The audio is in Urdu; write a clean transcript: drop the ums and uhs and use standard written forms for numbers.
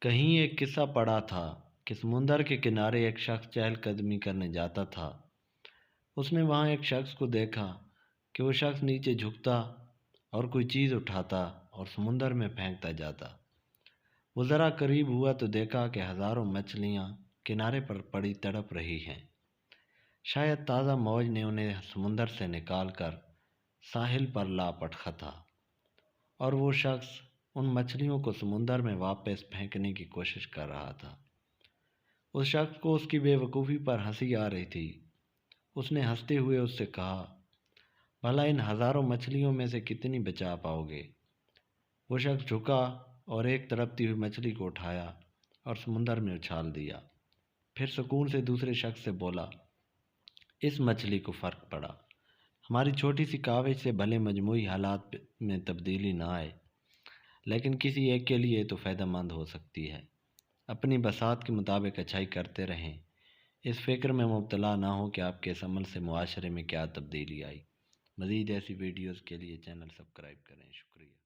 کہیں ایک قصہ پڑا تھا کہ سمندر کے کنارے ایک شخص چہل قدمی کرنے جاتا تھا۔ اس نے وہاں ایک شخص کو دیکھا کہ وہ شخص نیچے جھکتا اور کوئی چیز اٹھاتا اور سمندر میں پھینکتا جاتا۔ وہ ذرا قریب ہوا تو دیکھا کہ ہزاروں مچھلیاں کنارے پر پڑی تڑپ رہی ہیں۔ شاید تازہ موج نے انہیں سمندر سے نکال کر ساحل پر لا پٹکا تھا، اور وہ شخص ان مچھلیوں کو سمندر میں واپس پھینکنے کی کوشش کر رہا تھا۔ اس شخص کو اس کی بے وقوفی پر ہنسی آ رہی تھی۔ اس نے ہنستے ہوئے اس سے کہا، بھلا ان ہزاروں مچھلیوں میں سے کتنی بچا پاؤ گے؟ وہ شخص جھکا اور ایک تڑپتی ہوئی مچھلی کو اٹھایا اور سمندر میں اچھال دیا۔ پھر سکون سے دوسرے شخص سے بولا، اس مچھلی کو فرق پڑا، ہماری چھوٹی سی کاوش سے بھلے مجموعی حالات میں تبدیلی نہ آئے، لیکن کسی ایک کے لیے تو فائدہ مند ہو سکتی ہے۔ اپنی بساط کے مطابق اچھائی کرتے رہیں، اس فکر میں مبتلا نہ ہو کہ آپ کے اس عمل سے معاشرے میں کیا تبدیلی آئی۔ مزید ایسی ویڈیوز کے لیے چینل سبسکرائب کریں۔ شکریہ۔